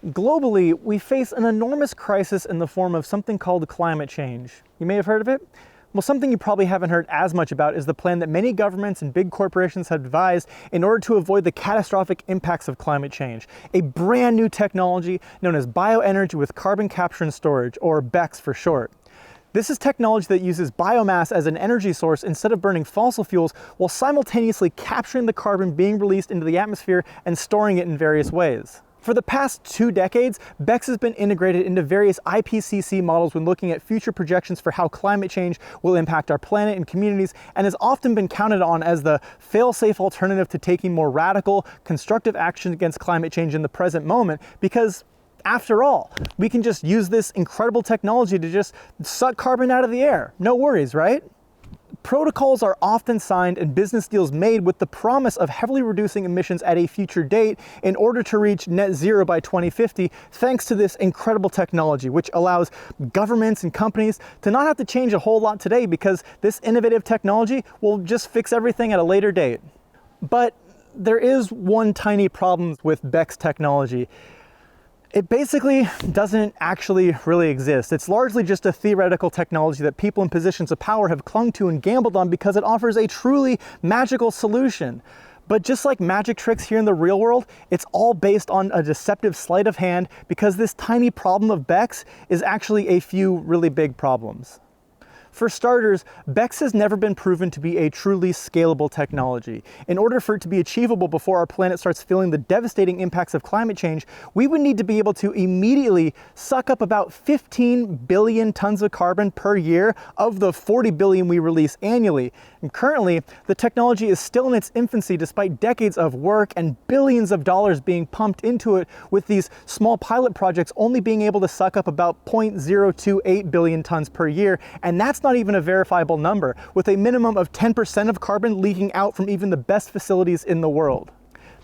Globally, we face an enormous crisis in the form of something called climate change. You may have heard of it. Well, something you probably haven't heard as much about is the plan that many governments and big corporations have devised in order to avoid the catastrophic impacts of climate change. A brand new technology known as bioenergy with carbon capture and storage, or BECCS for short. This is technology that uses biomass as an energy source instead of burning fossil fuels, while simultaneously capturing the carbon being released into the atmosphere and storing it in various ways. For the past 2 decades, BECCS has been integrated into various IPCC models when looking at future projections for how climate change will impact our planet and communities, and has often been counted on as the failsafe alternative to taking more radical, constructive action against climate change in the present moment, because after all, we can just use this incredible technology to just suck carbon out of the air. No worries, right? Protocols are often signed and business deals made with the promise of heavily reducing emissions at a future date in order to reach net zero by 2050, thanks to this incredible technology, which allows governments and companies to not have to change a whole lot today because this innovative technology will just fix everything at a later date. But there is one tiny problem with BECCS technology. It basically doesn't actually really exist. It's largely just a theoretical technology that people in positions of power have clung to and gambled on because it offers a truly magical solution. But just like magic tricks here in the real world, it's all based on a deceptive sleight of hand because this tiny problem of BECCS is actually a few really big problems. For starters, BECCS has never been proven to be a truly scalable technology. In order for it to be achievable before our planet starts feeling the devastating impacts of climate change, we would need to be able to immediately suck up about 15 billion tons of carbon per year of the 40 billion we release annually. And currently, the technology is still in its infancy despite decades of work and billions of dollars being pumped into it, with these small pilot projects only being able to suck up about 0.028 billion tons per year, and that's not even a verifiable number, with a minimum of 10% of carbon leaking out from even the best facilities in the world.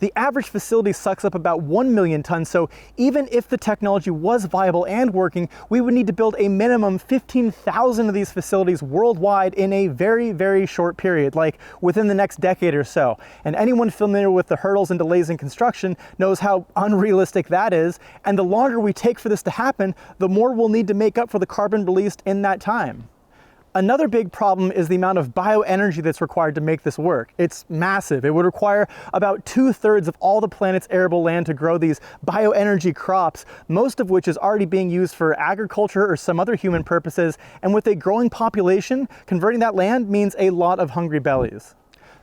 The average facility sucks up about 1 million tons, so even if the technology was viable and working, we would need to build a minimum 15,000 of these facilities worldwide in a very, very short period, like within the next decade or so. And anyone familiar with the hurdles and delays in construction knows how unrealistic that is, and the longer we take for this to happen, the more we'll need to make up for the carbon released in that time. Another big problem is the amount of bioenergy that's required to make this work. It's massive. It would require about 2/3 of all the planet's arable land to grow these bioenergy crops, most of which is already being used for agriculture or some other human purposes. And with a growing population, converting that land means a lot of hungry bellies.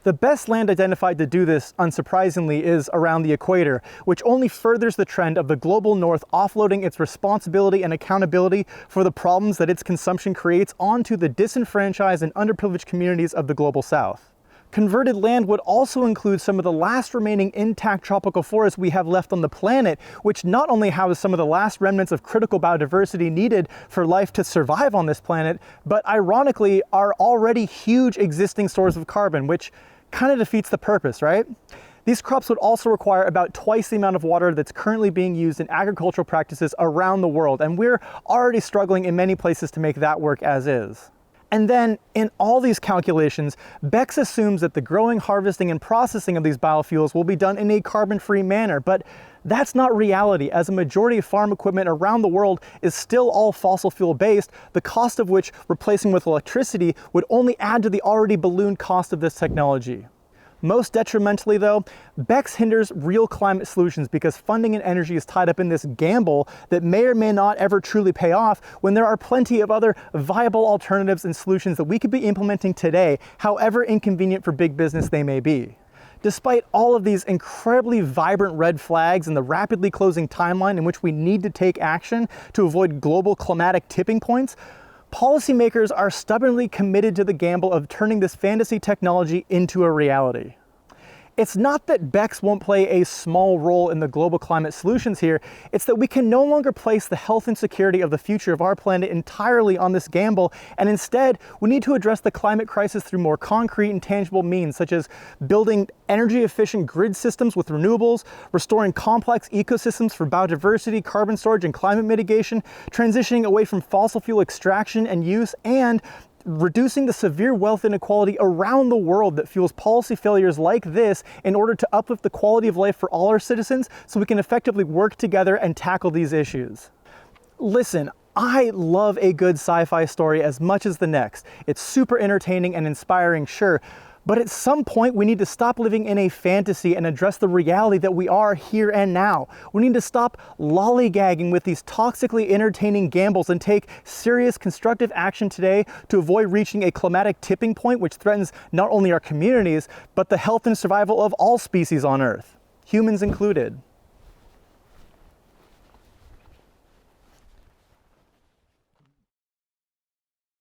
The best land identified to do this, unsurprisingly, is around the equator, which only furthers the trend of the global north offloading its responsibility and accountability for the problems that its consumption creates onto the disenfranchised and underprivileged communities of the global south. Converted land would also include some of the last remaining intact tropical forests we have left on the planet, which not only house some of the last remnants of critical biodiversity needed for life to survive on this planet, but ironically are already huge existing stores of carbon, which kind of defeats the purpose, right? These crops would also require about twice the amount of water that's currently being used in agricultural practices around the world, and we're already struggling in many places to make that work as is. And then, in all these calculations, BECCS assumes that the growing, harvesting, and processing of these biofuels will be done in a carbon-free manner, but that's not reality, as a majority of farm equipment around the world is still all fossil fuel based, the cost of which replacing with electricity would only add to the already ballooned cost of this technology. Most detrimentally though, BECCS hinders real climate solutions because funding and energy is tied up in this gamble that may or may not ever truly pay off, when there are plenty of other viable alternatives and solutions that we could be implementing today, however inconvenient for big business they may be. Despite all of these incredibly vibrant red flags and the rapidly closing timeline in which we need to take action to avoid global climatic tipping points, policymakers are stubbornly committed to the gamble of turning this fantasy technology into a reality. It's not that BECCS won't play a small role in the global climate solutions here, it's that we can no longer place the health and security of the future of our planet entirely on this gamble, and instead we need to address the climate crisis through more concrete and tangible means, such as building energy efficient grid systems with renewables, restoring complex ecosystems for biodiversity, carbon storage, and climate mitigation, transitioning away from fossil fuel extraction and use, and reducing the severe wealth inequality around the world that fuels policy failures like this in order to uplift the quality of life for all our citizens so we can effectively work together and tackle these issues. Listen, I love a good sci-fi story as much as the next. It's super entertaining and inspiring, sure, but at some point we need to stop living in a fantasy and address the reality that we are here and now. We need to stop lollygagging with these toxically entertaining gambles and take serious constructive action today to avoid reaching a climatic tipping point which threatens not only our communities, but the health and survival of all species on Earth, humans included.